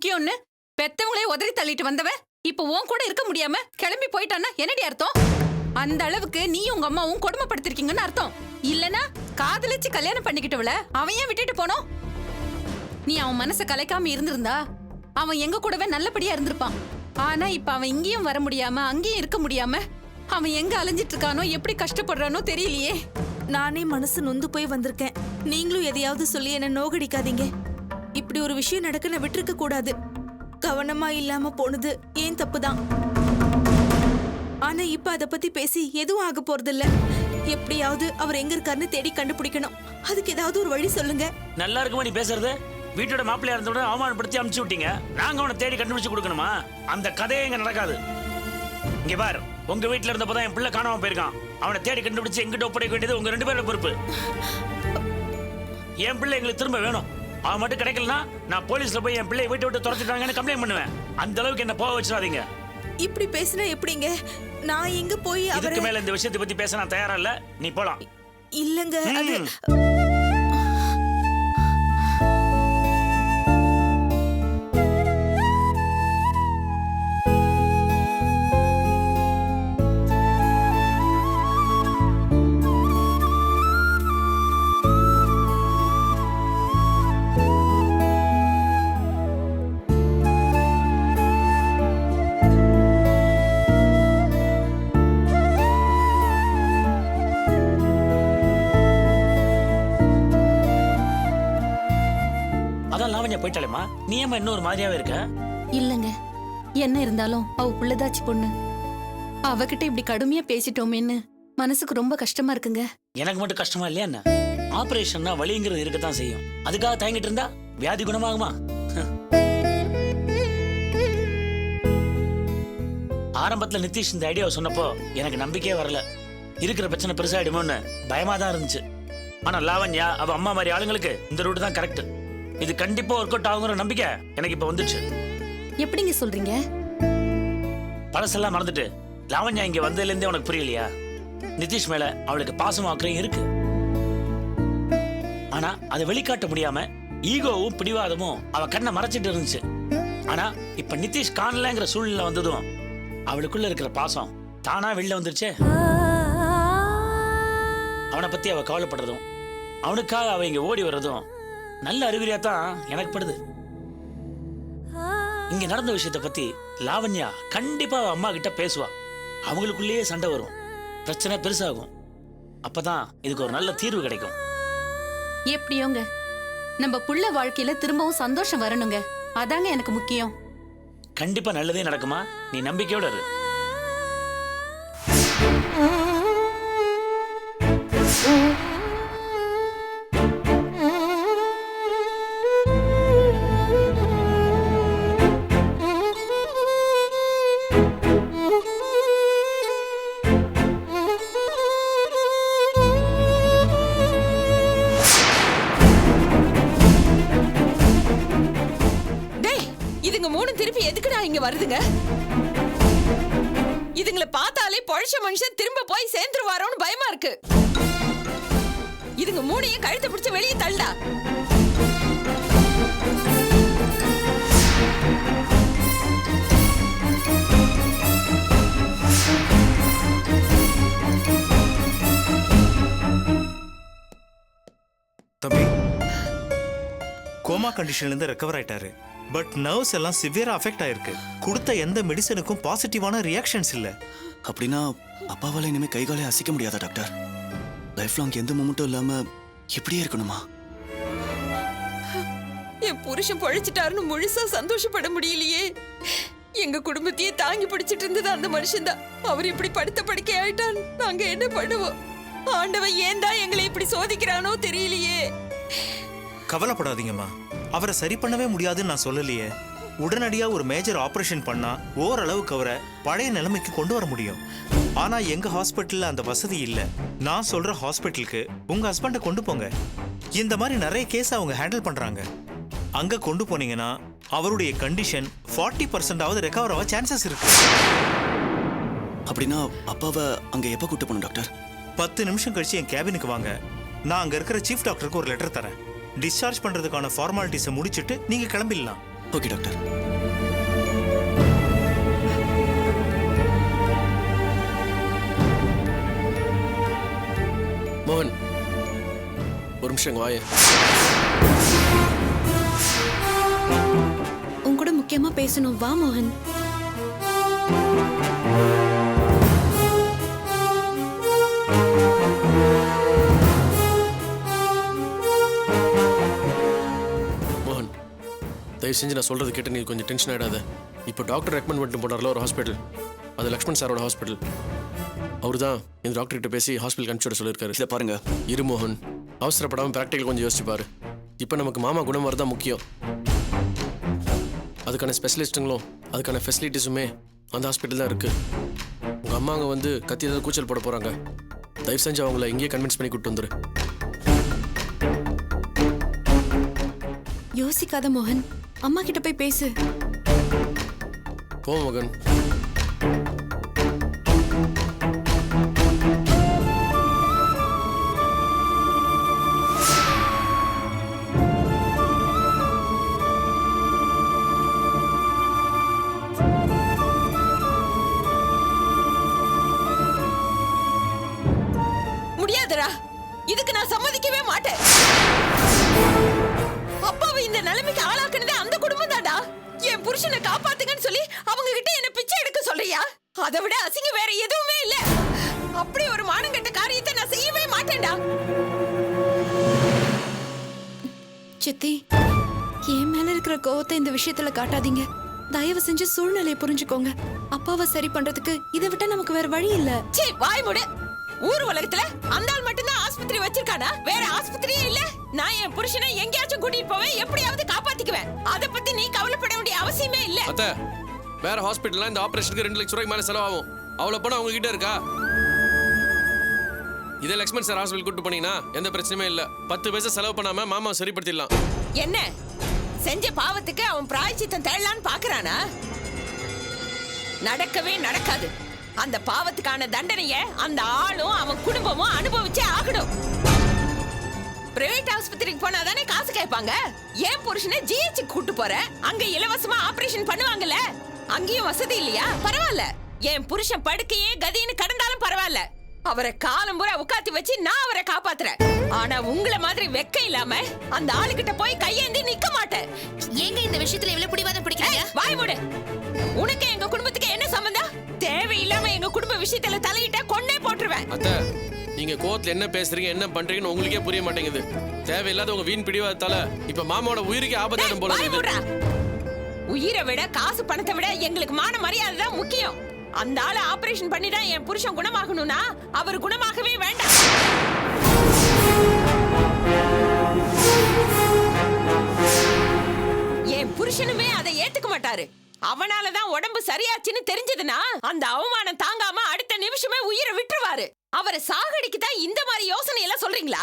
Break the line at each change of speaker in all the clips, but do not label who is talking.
முக்கியம்னு பெத்தவங்களே உதறி தள்ளிட்டு வந்தவன் இப்ப உன் கூட இருக்க முடியாம கிளம்பி போயிட்டான்னா என்னடி அர்த்தம்? அந்த அளவுக்கு நீ உங்க அம்மாவும் கொடுமைப்படுத்திருக்கீங்கன்னு அர்த்தம். இல்லனா காதலிச்சு கல்யாணம் பண்ணிக்கிட்டவள அவன் ஏன் விட்டுட்டு போனோம்? நீ அவன் மனசை கலைக்காம இருந்திருந்தா அவன் எங்க கூடவே நல்லபடியா இருந்திருப்பான். ஆனா இப்ப அவன் இங்கேயும் வர முடியாம அங்கேயும் இருக்க முடியாம அவன் எங்க அலைஞ்சிட்டு இருக்கானோ எப்படி கஷ்டப்படுறானோ தெரியலையே.
நானே மனசு நொந்து போய் வந்திருக்கேன். நீங்களும் எதையாவது சொல்லி என்ன நோகடிக்காதீங்க. இப்படி ஒரு விஷயம் நடக்க நான் விட்டுருக்க கூடாது. கவனமா இல்லாம போனது ஏன் தப்புதான். ஆனா இப்ப அத பத்தி பேசி எதுவும் ஆக போறதில்ல. எப்படியாவது அவர் எங்க இருக்காருன்னு தேடி கண்டுபிடிக்கணும். அதுக்கு ஏதாவது ஒரு வழி சொல்லுங்க.
நல்லா இருக்குமா நீ பேசுறது? வீட்டோட மாப்பிள்ளையா இருந்தோட அவமானப்படுத்தி அமுச்சு விட்டீங்க. நாங்க அவனை தேடி கண்டுபிடிச்சு கொடுக்கணுமா? அந்த கதையே இங்க நடக்காது. இங்க பாரு, உங்க வீட்டுல இருந்தப்பதான் என் பிள்ளை காணாம போயிருக்கான். அவனை தேடி கண்டுபிடிச்சு எங்கிட்ட ஒப்படைக்க வேண்டியது உங்க 2 பேரோட பொறுப்பு. என் பிள்ளை எங்களுக்கு திரும்ப வேணும். அவன் மட்டும் கிடைக்கலனா நான் போலீஸ்ல போய் என் பிள்ளையை வீட்டை விட்டு துரத்திட்டாங்கன்னு கம்ப்ளைண்ட் பண்ணுவேன். அந்த அளவுக்கு என்ன போக வச்சிடாதீங்க.
இப்படி பேசினா எப்படிங்க? நான் எங்க போய்
இதுக்கு மேல இந்த விஷயத்தை பத்தி பேச நான் தயாரா இல்ல. நீ போலாம்.
இல்லங்க அது
போயிட்டாலேமா, நீ ஏமா இன்னொரு மாதிரியாவே இருக்க?
இல்லங்க, என்ன இருந்தாலும் அவ புள்ளதாச்சி பொண்ணு. அவகிட்ட இப்படி கடுமையா பேசிட்டோமேன்னு மனசுக்கு ரொம்ப கஷ்டமா இருக்குங்க.
எனக்கு மட்டும் கஷ்டமா இல்லையா என்ன? ஆபரேஷன்னா வலிங்கிறது இருக்கத்தான் செய்யும். அதுக்காக தயங்கிட்டு இருந்தா வியாதி குணமாகுமா? ஆரம்பத்துல நிதிஷ் இந்த ஐடியாவை சொன்னப்போ எனக்கு நம்பிக்கையே வரல. இருக்கிற பிரச்சனை பெருசாயிடுமோன்னு பயமா தான் இருந்துச்சு. ஆனா லாவண்யா அவ அம்மா மாதிரி ஆளுங்களுக்கு இந்த ரூட் தான் கரெக்ட். இது கண்டிப்பா ஒர்க் அவுட் ஆகுங்கிற நம்பிக்கை எனக்கு இப்ப வந்துச்சு.
எப்படிங்க சொல்றீங்க?
பழசெல்லாம் மறந்துட்டு லாவண்யா இங்க வந்ததுல இருந்தே உனக்கு புரியலையா? நிதிஷ் மேல அவளுக்கு பாசமும் அக்கறையும் இருக்கு. ஆனா அதை வெளிக்காட்ட முடியாம ஈகோவும் பிடிவாதமும் அவ கண்ணை மறைச்சிட்டு இருந்துச்சு. ஆனா இப்ப நிதிஷ் காணலங்கிற சூழ்நிலை வந்ததும் அவளுக்குள்ள இருக்கிற பாசம் தானா வெளில வந்துருச்சே. அவனை பத்தி அவ கவலைப்படுறதும் அவனுக்காக அவ இங்க ஓடி வர்றதும் நல்ல அறிகுறியா தான் எனக்கு படுது. இங்க நடந்த விஷயத்த பத்தி லாவண்யா கண்டிப்பா அவ அம்மா கிட்ட பேசுவா. அவங்களுக்குள்ளேயே சண்டை வரும், பிரச்சனை பெருசாகும். அப்பதான் இதுக்கு ஒரு நல்ல தீர்வு கிடைக்கும்.
எப்படியோங்க நம்ம புள்ள வாழ்க்கையில திரும்பவும் சந்தோஷம் வரணுங்க. அதாங்க எனக்கு முக்கியம்.
கண்டிப்பா நல்லதே நடக்குமா, நீ நம்பிக்கையோட இரு.
இங்க வருதுங்க. இதுங்களை பார்த்தாலே பொழைச்ச மனுஷன் திரும்ப போய் சேர்ந்துருவாரோன்னு பயமா இருக்கு. இதுங்க மூணையும் கழுத்தை பிடிச்சு வெளியே தள்ளா.
தம்பி கோமா கண்டிஷன்ல இருந்து ரெக்கவர் ஆயிட்டாரு. பட் நர்வ்ஸ் எல்லாம் சிவியரா அஃபெக்ட் ஆயிருக்கு. கொடுத்த எந்த மெடிசனுக்கும் பாசிட்டிவான ரியாக்ஷன்ஸ் இல்ல.
அப்படின்னா அப்பாவால இனிமே கை காலை அசைக்க முடியாதா டாக்டர்? லைஃப் லாங் எந்த மூமெண்ட்டும் இல்லாம இப்படியே இருக்கணுமா?
என் புருஷன் பொழைச்சிட்டாருன்னு முழுசா சந்தோஷப்பட முடியலையே. எங்க குடும்பத்தையே தாங்கி பிடிச்சிட்டு இருந்தது அந்த மனுஷன் தான். அவர் இப்படி படுத்த படுக்கை ஆயிட்டான். நாங்க என்ன பண்ணுவோம்? ஆண்டவன் ஏன் தான் எங்களை இப்படி சோதிக்கிறானோ தெரியலையே.
கவலைப்படாதீங்கம்மா, அவரை சரி பண்ணவே முடியாதுன்னு நான் சொல்லலையே. உடனடியா ஒரு மேஜர் ஆபரேஷன் பண்ணா ஓரளவுக்கு அவரை பழைய நிலைமைக்கு கொண்டு வர முடியும். ஆனா எங்க ஹாஸ்பிட்டல்ல அந்த வசதி இல்ல. நான் சொல்ற ஹாஸ்பிட்டலுக்கு உங்க ஹஸ்பண்டை கொண்டு போங்க. இந்த மாதிரி நிறைய கேஸ் அவங்க ஹேண்டில் பண்றாங்க. அங்க கொண்டு போனீங்கன்னா அவருடைய கண்டிஷன் 40% ரெக்கவர் ஆக சான்சஸ் இருக்கு.
அப்படின்னா அப்பாவை அங்க எப்ப கூட்டு போகணும் டாக்டர்?
10 நிமிஷம் கழிச்சு என் கேபினுக்கு வாங்க. நான் அங்க இருக்கிற சீஃப் டாக்டருக்கு ஒரு லெட்டர் தரேன். டிஸ்சார்ஜ் பண்றதுக்கான ஃபார்மாலிட்டிஸை முடிச்சிட்டு நீங்க கிளம்பிடலாம்.
Okay doctor.
மோகன், ஒரு நிமிஷம் இங்க வாயே.
உன் கூட முக்கியமா பேசணும், வா மோகன்.
மோகன், தயவு செஞ்சு நான் சொல்றது கேட்டு நீ கொஞ்சம் டென்ஷன் ஆயிடாத. இப்போ டாக்டர் ரெக்கமெண்ட் பண்ணிட்டு போனார்ல ஒரு ஹாஸ்பிட்டல், அது லக்ஷ்மண் சாரோட ஹாஸ்பிட்டல். அவர் தான் இந்த டாக்டர் கிட்ட பேசி ஹாஸ்பிட்டல் அனுப்பிச்சு சொல்லியிருக்காரு.
இதை பாருங்க.
இரு மோகன், அவசரப்படாமல் ப்ராக்டிக்கல் கொஞ்சம் யோசிச்சு பாரு. இப்போ நமக்கு மாமா குணம் வரதான் முக்கியம். அதுக்கான ஸ்பெஷலிஸ்ட்டுங்களும் அதுக்கான ஃபெசிலிட்டிஸுமே அந்த ஹாஸ்பிட்டல் தான் இருக்கு. உங்க அம்மா அங்கே வந்து கத்தி ஏதாவது கூச்சல் போட போறாங்க. தயவு செஞ்சு அவங்கள இங்கேயே கன்வின்ஸ் பண்ணி கூட்டு வந்துரு.
யோசிக்காத மோகன், அம்மா கிட்ட போய் பேசு.
போ மகன்.
முடியாதுடா, இதுக்கு நான் சம்மதிக்கவே மாட்டேன். அப்பாவை இந்த நிலைமைக்கு ஆளாக்குனதே அந்த குடும்பம் தான்டா. என் புருஷனை காப்பாத்துங்கன்னு சொல்லி அவங்க கிட்ட என்ன பிச்சை எடுக்க சொல்றியா? அதை விட அசிங்க வேற எதுவுமே இல்ல. அப்படி ஒரு மானங்கெட்ட காரியத்தை நான் செய்யவே மாட்டேன்டா.
சித்தி, என் மேல இருக்கிற கோவத்தை இந்த விஷயத்துல காட்டாதீங்க. தயவு செஞ்சு சூழ்நிலையை புரிஞ்சுக்கோங்க. அப்பாவை சரி பண்றதுக்கு இதை விட்டா நமக்கு வேற வழி இல்ல.
சீ, வாய் மூடு. ஊர் உலகத்துல அந்த ஆள் மட்டும்தான் ஆஸ்பத்திரி வச்சிருக்கானா? வேற ஆஸ்பத்திரியே இல்ல. நான் என் புருஷனை எங்கேயாச்சும் கூட்டிட்டு போவேன், எப்படியாவது காப்பாத்திக்குவேன். அத பத்தி நீ கவலைப்பட வேண்டிய அவசியமே இல்ல.
அத்தை, வேற ஹாஸ்பிட்டல்ல இந்த ஆபரேஷனுக்கு 2 லட்சம் ரூபாய்க்கு மேல செலவாகும். அவ்வளவு பணம் அவங்க கிட்ட இருக்கா? இதே லக்ஷ்மண் சார் ஹாஸ்பிட்டல் கூட்டு போனீங்கன்னா எந்த பிரச்சனையுமே இல்ல. 10 பைசா செலவு பண்ணாம மாமா சரிப்படுத்திடலாம்.
என்ன செஞ்ச பாவத்துக்கு அவன் பிராயச்சித்தம் தேடலான்னு பாக்குறானா? நடக்கவே நடக்காது. அந்த பாவத்துக்கான தண்டனைய அந்த ஆளும் அவன் குடும்பமும் அனுபவிச்சே ஆகணும். பிரைவேட் ஆஸ்பத்திரிக்கு போனா தானே காசு கேட்பாங்க. ஏன் புருஷனை ஜிஹெச் கூட்டு போற? அங்க இலவசமா ஆபரேஷன் பண்ணுவாங்கல்ல. அங்கேயும் வசதி இல்லையா? பரவாயில்ல. என் புருஷன் படுக்கையே கதின்னு கடந்தாலும் பரவாயில்ல. அவரை காலம் பூரா உட்காத்தி வச்சு நான் அவரை காப்பாத்துறேன். ஆனா உங்கள மாதிரி வெக்க இல்லாம அந்த ஆளுகிட்ட போய் கையேந்தி நிக்க மாட்டேன்.
ஏங்க இந்த விஷயத்துல இவ்வளவு பிடிவாதம் பிடிக்கிறீங்க?
வாய் மூடு. உனக்கு எங்க குடும்பத்துக்கு என்ன சம்பந்தம்? தேவையில்லாம எங்க குடும்ப விஷயத்துல தலையிட்ட கொன்னே போட்டுருவேன்.
அத்தை, நீங்க கோவத்துல என்ன பேசுறீங்க என்ன பண்றீங்கன்னு உங்களுக்கே புரிய மாட்டேங்குது. தேவையில்லாத உங்க வீண் பிடிவாதத்தால இப்ப மாமாவோட உயிருக்கு ஆபத்தான போல இருக்கு.
உயிரை விட காசு பணத்தை விட எங்களுக்கு மான மரியாதை தான் முக்கியம். அந்த ஆளை ஆபரேஷன் பண்ணிட்டா என் புருஷன் குணமாகணும்னா அவர் குணமாகவே வேண்டாம். என் புருஷனுமே அதை ஏத்துக்க மாட்டாரு. அவனாலதான் உடம்பு சரியாச்சுன்னு தெரிஞ்சதுன்னா அந்த அவமானம் தாங்காம அடுத்த நிமிஷமே உயிரை விட்டுருவாரு. அவரை சாகடிக்கு தான் இந்த மாதிரி யோசனை எல்லாம் சொல்றீங்களா?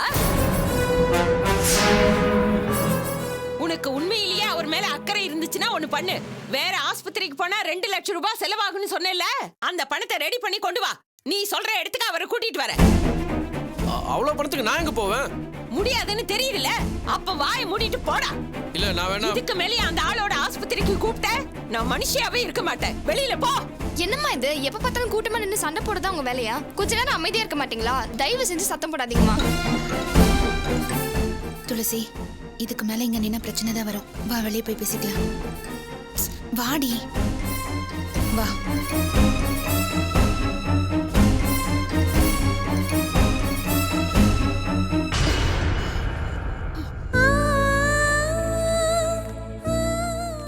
உனக்கு உண்மையிலேயே அவர் மேல அக்கறை இருந்துச்சுன்னா ஒண்ணு பண்ணு. வேற ஆஸ்பத்திரிக்கு போனா 2 லட்சம் ரூபாய் செலவாகும்னு சொன்னேல்ல, அந்த பணத்தை ரெடி பண்ணி கொண்டு வா. நீ சொல்ற இடத்துக்கு அவரை கூட்டிட்டு வர.
அவ்வளவு பணத்துக்கு நான் எங்க போவேன்?
முடியாதுன்னு தெரியுதுல, அப்ப வாயை மூடிட்டு போடா.
இல்ல நான் வேணா.
இதுக்கு மேலே அந்த ஆளோட ஆஸ்பத்திரிக்கு கூப்பிட்ட நான் மனுஷியாவே இருக்க மாட்டேன். வெளியில போ.
என்னம்மா இது? எப்ப பார்த்தாலும் கூட்டமா நின்று சண்டை போடுறதா உங்க வேலையா? கொஞ்ச நேரம் அமைதியா இருக்க மாட்டீங்களா? தயவு செஞ்சு சத்தம் போடாதீங்கம்மா. துளசி, இதுக்கு மேல இங்க நின்னா பிரச்சனை தான் வரும். வா, வெளியே போய் பேசிக்கலாம். வாடி, வா.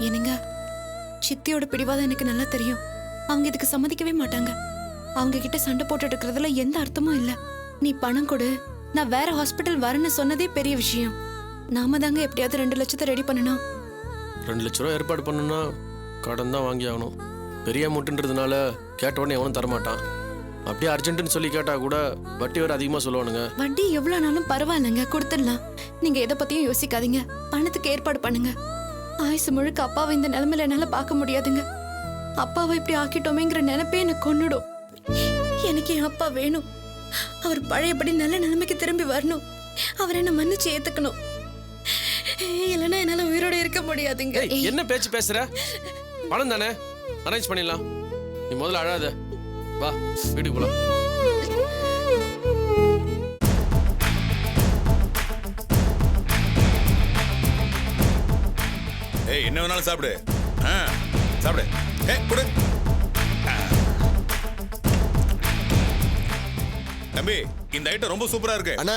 என்னங்க, சித்தியோட பிடிவாதம் எனக்கு நல்லா தெரியும். அவங்க இதுக்கு சம்மதிக்கவே மாட்டாங்க. அவங்க கிட்ட சண்டை போட்டுட்டு இருக்கிறதுல எந்த அர்த்தமும் இல்ல. நீ பணம் கொடு, நான் வேற ஹாஸ்பிட்டல் வரேன்னு சொன்னதே பெரிய விஷயம். நாம தாங்க எப்படியாவது 2 லட்சத்தை ரெடி பண்ணணும்.
2 லட்சம் ரூபாய் ஏற்பாடு பண்ணணும்னா கடன் தான் வாங்கி ஆகணும். பெரிய அமௌண்ட்ன்றதுனால கேட்ட உடனே எவனும் தரமாட்டான். அப்படியே அர்ஜென்ட்னு சொல்லி கேட்டா கூட வட்டி வேற அதிகமா சொல்லுவானுங்க.
வட்டி எவ்வளவுனாலும் பரவாயில்லைங்க, கொடுத்துடலாம். நீங்க எதை பத்தியும் யோசிக்காதீங்க. பணத்துக்கு ஏற்பாடு பண்ணுங்க. ஆயுசு முழுக்க அப்பாவை இந்த நிலைமையில என்னால பார்க்க முடியாதுங்க. அப்பாவை இப்படி ஆக்கிட்டோமேங்கிற நினைப்பே எனக்கு கொன்னுடும். எனக்கு என் அப்பா வேணும். அவர் பழையபடி நல்ல நிலைமைக்கு திரும்பி வரணும். அவர் என்ன மன்னிச்சு ஏத்துக்கணும். இல்லைன்னா என்னால உயிரோட இருக்க முடியாதுங்க.
ஏய் என்ன பேச்சு பேசுற? பணம் தானே, அரேஞ்ச் பண்ணிடலாம். நீ முதல்ல அழாத, வா வீட்டுக்கு போலாம்.
ஏய் என்ன வேணாலும் சாப்பிடு. சாப்பிடு. குடு. தம்பி இந்த ஐட்டம் ரொம்ப சூப்பரா இருக்கு.
அண்ணா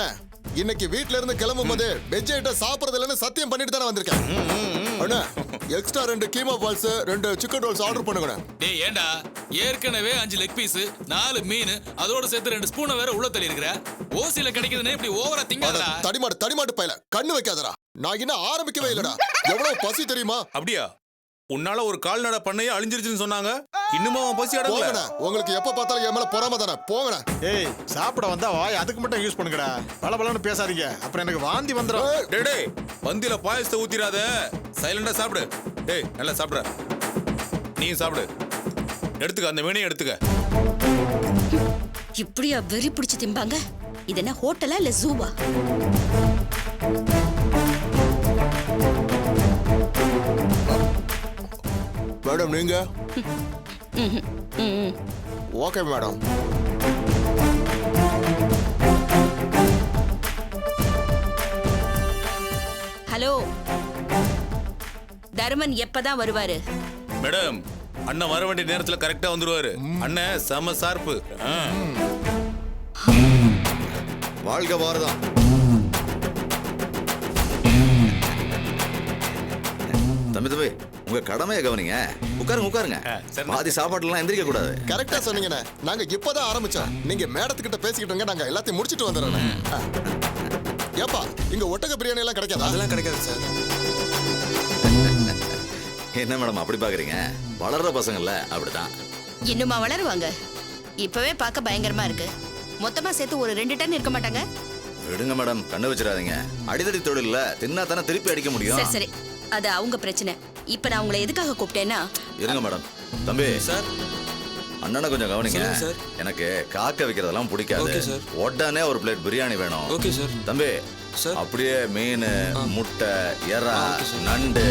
இன்னைக்கு வீட்ல இருந்து கிளம்பும் போது வெஜ் ஐட்டம் சாப்பிடுறது இல்லைன்னு சத்தியம் பண்ணிட்டு தானே வந்திருக்கேன். அண்ணா extra 2 keema balls 2 chicken rolls order பண்ணுங்க.
டேய் ஏண்டா ஏற்கனவே 5 லெக் பீஸ் 4 மீன் அதோட சேர்த்து 2 ஸ்பூனை வேற உள்ள தள்ளி இருக்கிற. ஓசில கிடைக்குதுன்னு இப்படி ஓவரா திங்காதடா.
தடிமாட்டு பையல கண்ணு வைக்காதடா. நான் இன்னும் ஆரம்பிக்கவே இல்லடா. எவ்வளவு பசி தெரியுமா?
அப்படியா? உன்னால ஒரு கால்நடை பண்ணையே அழிஞ்சிருச்சுன்னு சொன்னாங்க. இன்னுமா அவன் பசி அடங்கல.
உங்களுக்கு எப்ப பார்த்தாலும் என் மேல பொறாம தானே. போங்கடா.
ஏய் சாப்பிட வந்தா வாய் அதுக்கு மட்டும் யூஸ் பண்ணுங்கடா. பலபலன்னு பேசாதீங்க, அப்புறம் எனக்கு வாந்தி வந்துடும்.
டேய் டேய் பந்தில பாயசத்தை ஊத்திராத, சைலண்டா சாப்பிடு. டேய் நல்லா சாப்பிடுற. நீ சாப்பிடு. எடுத்துக்க அந்த மீனையும் எடுத்துக்க.
இப்படியா வெறி பிடிச்சு திம்பாங்க? இது என்ன ஹோட்டலா இல்ல ஜூவா?
மேடம் நீங்க? Okay madam.
ஹலோ, தர்மன் எப்பதான் வருவாரு?
மேடம் அண்ணன் வர வேண்டிய நேரத்துல கரெக்டா வந்துருவாரு. அண்ணன் செம சார்பு.
வாழ்க பாரதம்.
தம்பி உங்க கடமையை கவனிங்க. உட்காருங்க. பாதி சாப்பாடுலாம் எந்திரிக்க கூடாது.
கரெக்டா சொன்னீங்கண்ணே. நாங்க இப்பதான் ஆரம்பிச்சோம். நீங்க மேடத்துக்கிட்ட பேசிக்கிட்டோங்க. நாங்க எல்லாத்தையும் முடிச்சிட்டு வந்துடுறோம். ஏப்பா இங்க ஒட்டக பிரியாணி எல்லாம் கிடைக்காதா?
அதெல்லாம் கிடைக்காது சார்.
என்ன மேடம் அப்படி பாக்குறீங்க? வளர்ற பசங்கள்ல அப்படிதான்.
இன்னுமா வளருவாங்க? இப்பவே பார்க்க பயங்கரமா இருக்கு. மொத்தமா சேர்த்து ஒரு 2 டன் இருக்க மாட்டாங்க?
விடுங்க மேடம், கண்ணு வச்சிடாதீங்க. அடிதடி தொழில்ல தின்னா தானே திருப்பி அடிக்க முடியும்.
சரி சரி, அது அவங்க பிரச்சனை. இப்ப நான் உங்களை எதுக்காக கூப்பிட்டேன்னா,
இருங்க மேடம். தம்பி
சார்
அண்ணனை கொஞ்சம் கவனிங்க.
சொல்லுங்க சார்.
எனக்கு காக்க வைக்கிறதெல்லாம் பிடிக்காது.
Okay sir.
உடனே ஒரு பிளேட் பிரியாணி வேணும்.
Okay sir.
தம்பி
சார்.
அப்படியே மீன், முட்டை, எறா,
ஓகே சார்.
நண்டு,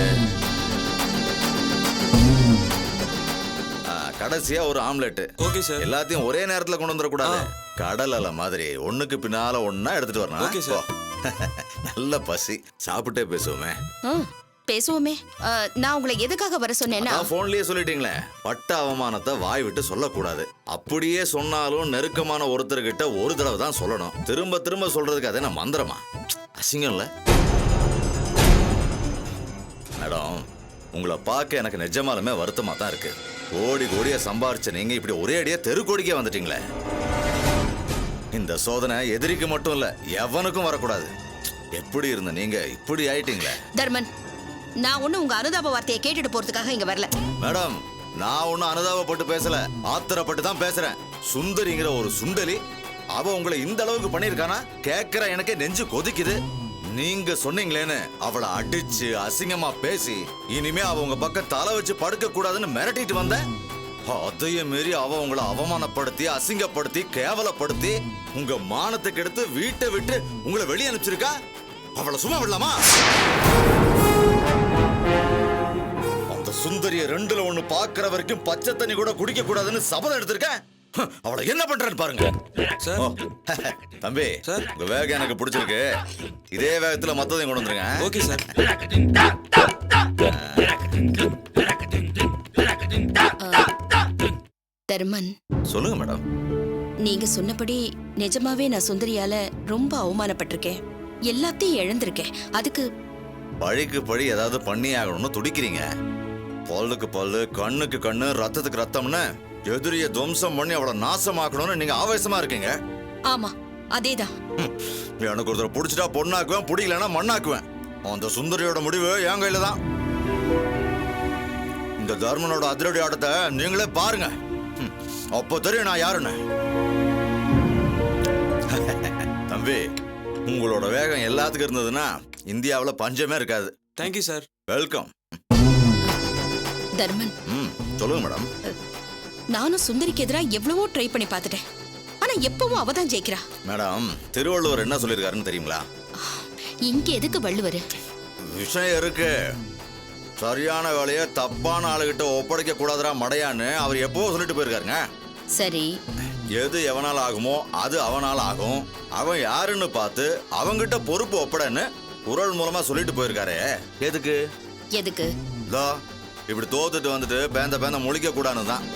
கடைசியா ஒரு ஆம்லெட்.
Okay sir.
எல்லாத்தையும் ஒரே நேரத்துல கொண்டு வந்துடக்கூடாது. கடல் அலை மாதிரி ஒண்ணுக்கு பின்னால ஒண்ணா எடுத்துட்டு வரணும்.
Okay sir.
நல்ல பசி. சாப்பிட்டே பேசுவோமே.
பேசுவோமே. நான் உங்களை எதுக்காக வர சொன்னேன்னா,
போன்லயே சொல்லிட்டீங்களே, பட்ட அவமானத்தை வாய் விட்டு சொல்லக்கூடாது. அப்படியே சொன்னாலும் நெருக்கமான ஒருத்தர்கிட்ட ஒரு தடவை தான் சொல்லணும். திரும்ப திரும்ப சொல்றதுக்கு அது என்ன மந்திரமா? அசிங்கம் இல்ல மேடம்? உங்களை பார்க்க எனக்கு நிஜமாலுமே வருத்தமா தான் இருக்கு. கோடி கோடியா சம்பாரிச்ச நீங்க இப்படி ஒரே அடியா தெருக்கோடிக்கே வந்துட்டீங்களே. இந்த சோதனை எதிரிக்கு மட்டும் இல்ல, எவனுக்கும் வரக்கூடாது. எப்படி இருந்த நீங்க இப்படி ஆயிட்டீங்களே.
தர்மன், நான் ஒண்ணு உங்க அனுதாப வார்த்தையை கேட்டுட்டு போறதுக்காக இங்க வரல.
மேடம் நான் ஒன்னும் அனுதாபப்பட்டு பேசல, ஆத்திரப்பட்டு தான் பேசுறேன். சுந்தரிங்கிற ஒரு சுண்டலி அவ உங்களை இந்த அளவுக்கு பண்ணிருக்கானா கேக்குற எனக்கே நெஞ்சு கொதிக்குது. நீங்க சொன்னீங்களேன்னு அவளை அடிச்சு அசிங்கமா பேசி இனிமே அவ உங்க பக்கம் தலை வச்சு படுக்க கூடாதுன்னு மிரட்டிட்டு வந்த. அதையும் மீறி அவ உங்களை அவமானப்படுத்தி அசிங்கப்படுத்தி கேவலப்படுத்தி உங்க மானத்துக்கு எடுத்து வீட்டை விட்டு உங்களை வெளியே அனுப்பிச்சிருக்கா. அவளை சும்மா விடலாமா? அந்த சுந்தரிய 2ல 1 பாக்குற வரைக்கும் பச்சை தண்ணி கூட குடிக்க கூடாதுன்னு சபதம் எடுத்திருக்கேன். அவளை என்ன பண்றேன்னு பாருங்க. தம்பி
சார்.
உங்க வேகம் எனக்கு பிடிச்சிருக்கு. இதே வேகத்துல மத்ததையும் கொண்டு வந்துருங்க.
Okay sir.
தர்மன்,
சொல்லுங்க மேடம்.
நீங்க சொன்னபடி நிஜமாவே நான் சுந்தரியால ரொம்ப அவமானப்பட்டிருக்கேன். எல்லாத்தையும் இழந்திருக்கேன். அதுக்கு
பழிக்கு பழி ஏதாவது பண்ணி ஆகணும்னு துடிக்கிறீங்க. பல்லுக்கு பல்லு, கண்ணுக்கு கண்ணு, ரத்தத்துக்கு ரத்தம்னு எதிரிய துவம்சம் பண்ணி அவளை நாசமாக்கணும்னு நீங்க ஆவேசமா இருக்கீங்க.
ஆமா அதேதான்.
எனக்கு ஒருத்தர் பிடிச்சிட்டா பொண்ணாக்குவேன், பிடிக்கலன்னா மண்ணாக்குவேன். அந்த சுந்தரியோட முடிவு என் கையில தான். இந்த தர்மனோட அதிரடி ஆட்டத்தை நீங்களே பாருங்க. அப்போ தெரியும் நான் யாருன்னு. தம்பி உங்களோட வேகம் எல்லாத்துக்கும் இருந்ததுன்னா இந்தியாவில் பஞ்சமே இருக்காது.
Thank you sir.
வெல்கம்.
தர்மன்,
சொல்லுங்க மேடம்.
நானும் சுந்தரிக்கு எதிராக எவ்வளவோ ட்ரை பண்ணி பார்த்துட்டேன். ஆனா எப்பவும் அவதான் ஜெயிக்கிறா.
மேடம் திருவள்ளுவர் என்ன சொல்லியிருக்காருன்னு தெரியுங்களா?
இங்க எதுக்கு வள்ளுவர்?
விஷயம் இருக்கு. சரியான வேலையை தப்பான ஆளுகிட்ட ஒப்படைக்க கூடாதுடா மடையான்னு அவர் எப்போ சொல்லிட்டு போயிருக்காருங்க.
சரி,
எது எவனால ஆகுமோ அது அவனால ஆகும். அவன் யாருன்னு பார்த்து அவங்கிட்ட பொறுப்பு ஒப்படன்னு குரல் மூலமா சொல்லிட்டு போயிருக்காரு. எதுக்கு?
எதுக்கு?
இதோ இப்படி தோத்துட்டு வந்துட்டு பேந்த முழிக்க கூடாதுன்னு தான்.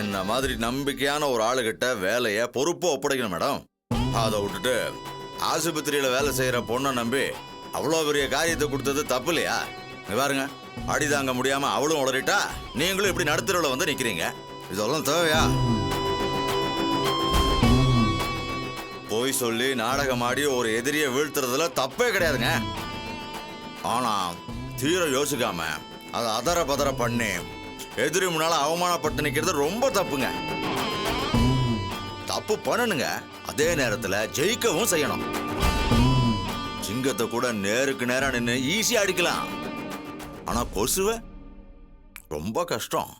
என்ன மாதிரி நம்பிக்கையான ஒரு ஆளுகிட்ட வேலையை பொறுப்பை ஒப்படைக்கணும் மேடம். அதை விட்டுட்டு ஆஸ்பத்திரியில வேலை செய்யற பொண்ணை நம்பி அவ்வளோ பெரிய காரியத்தை கொடுத்தது தப்பு இல்லையா? இங்க பாருங்க, அடி தாங்க முடியாம அவளும் உளறிட்டா, நீங்களும் இப்படி நடுத்தரவுல வந்து நிக்கிறீங்க. இதெல்லாம் தேவையா? போய் சொல்லி நாடகமாடி ஒரு எதிரியை வீழ்த்துறதுல தப்பே கிடையாதுங்க. ஆனா தீர யோசிக்காம அதை அதர பதற பண்ணி எதிரி முன்னால அவமானப்பட்டு நிக்கிறது ரொம்ப தப்புங்க. தப்பு பண்ணணுங்க, அதே நேரத்துல ஜெயிக்கவும் செய்யணும். சிங்கத்தை கூட நேருக்கு நேரா நின்று ஈஸியா அடிக்கலாம், ஆனா கொசுவை ரொம்ப கஷ்டம்.